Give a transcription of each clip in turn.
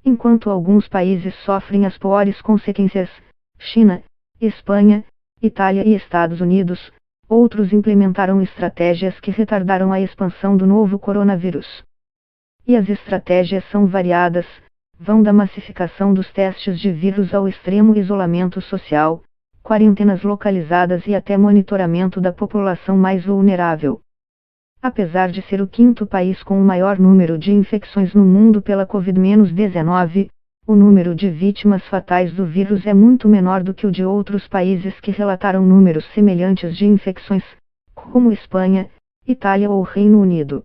Enquanto alguns países sofrem as piores consequências, China, Espanha, Itália e Estados Unidos, outros implementaram estratégias que retardaram a expansão do novo coronavírus. E as estratégias são variadas, vão da massificação dos testes de vírus ao extremo isolamento social, quarentenas localizadas e até monitoramento da população mais vulnerável. Apesar de ser o quinto país com o maior número de infecções no mundo pela Covid-19, o número de vítimas fatais do vírus é muito menor do que o de outros países que relataram números semelhantes de infecções, como Espanha, Itália ou Reino Unido.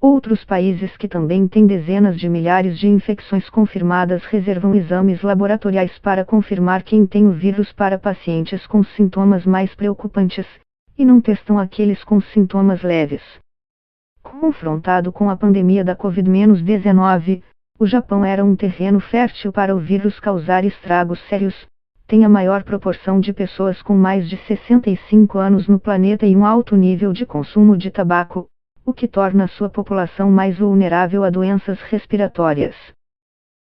Outros países que também têm dezenas de milhares de infecções confirmadas reservam exames laboratoriais para confirmar quem tem o vírus para pacientes com sintomas mais preocupantes, e não testam aqueles com sintomas leves. Confrontado com a pandemia da Covid-19, o Japão era um terreno fértil para o vírus causar estragos sérios, tem a maior proporção de pessoas com mais de 65 anos no planeta e um alto nível de consumo de tabaco, o que torna sua população mais vulnerável a doenças respiratórias.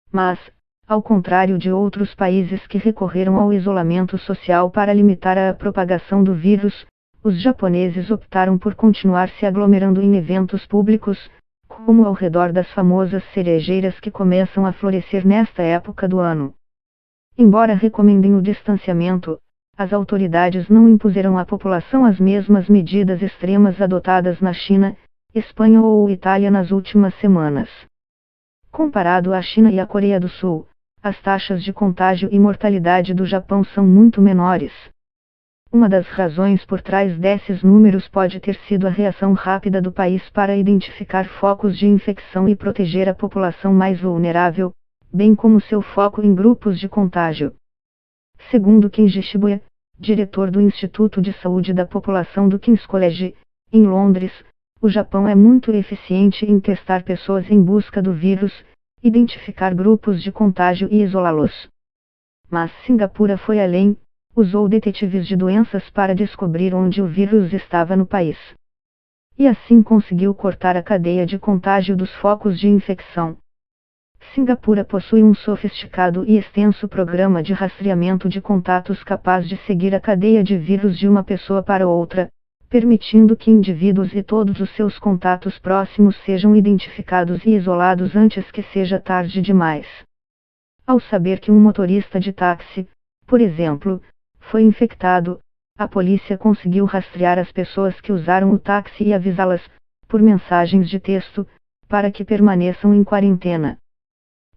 Mas, ao contrário de outros países que recorreram ao isolamento social para limitar a propagação do vírus, os japoneses optaram por continuar se aglomerando em eventos públicos, como ao redor das famosas cerejeiras que começam a florescer nesta época do ano. Embora recomendem o distanciamento, as autoridades não impuseram à população as mesmas medidas extremas adotadas na China, Espanha ou Itália nas últimas semanas. Comparado à China e à Coreia do Sul, as taxas de contágio e mortalidade do Japão são muito menores. Uma das razões por trás desses números pode ter sido a reação rápida do país para identificar focos de infecção e proteger a população mais vulnerável, bem como seu foco em grupos de contágio. Segundo Kenji Shibuya, diretor do Instituto de Saúde da População do King's College, em Londres, o Japão é muito eficiente em testar pessoas em busca do vírus, identificar grupos de contágio e isolá-los. Mas Singapura foi além. Usou detetives de doenças para descobrir onde o vírus estava no país. E assim conseguiu cortar a cadeia de contágio dos focos de infecção. Singapura possui um sofisticado e extenso programa de rastreamento de contatos capaz de seguir a cadeia de vírus de uma pessoa para outra, permitindo que indivíduos e todos os seus contatos próximos sejam identificados e isolados antes que seja tarde demais. Ao saber que um motorista de táxi, por exemplo, foi infectado, a polícia conseguiu rastrear as pessoas que usaram o táxi e avisá-las, por mensagens de texto, para que permaneçam em quarentena.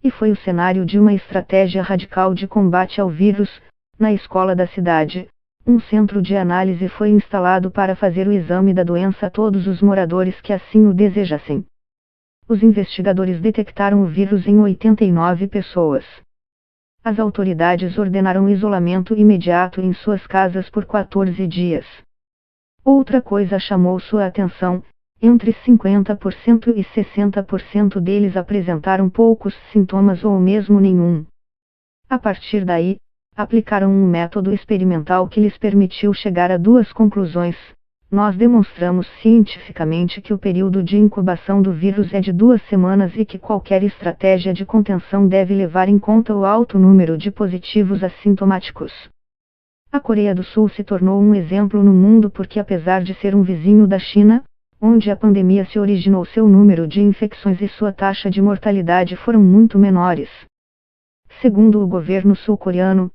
E foi o cenário de uma estratégia radical de combate ao vírus. Na escola da cidade, um centro de análise foi instalado para fazer o exame da doença a todos os moradores que assim o desejassem. Os investigadores detectaram o vírus em 89 pessoas. As autoridades ordenaram isolamento imediato em suas casas por 14 dias. Outra coisa chamou sua atenção: entre 50% e 60% deles apresentaram poucos sintomas ou mesmo nenhum. A partir daí, aplicaram um método experimental que lhes permitiu chegar a duas conclusões. Nós demonstramos cientificamente que o período de incubação do vírus é de 2 semanas e que qualquer estratégia de contenção deve levar em conta o alto número de positivos assintomáticos. A Coreia do Sul se tornou um exemplo no mundo porque, apesar de ser um vizinho da China, onde a pandemia se originou, seu número de infecções e sua taxa de mortalidade foram muito menores. Segundo o governo sul-coreano,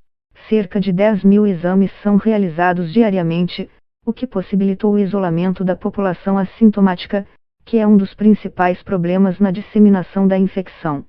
cerca de 10.000 exames são realizados diariamente, o que possibilitou o isolamento da população assintomática, que é um dos principais problemas na disseminação da infecção.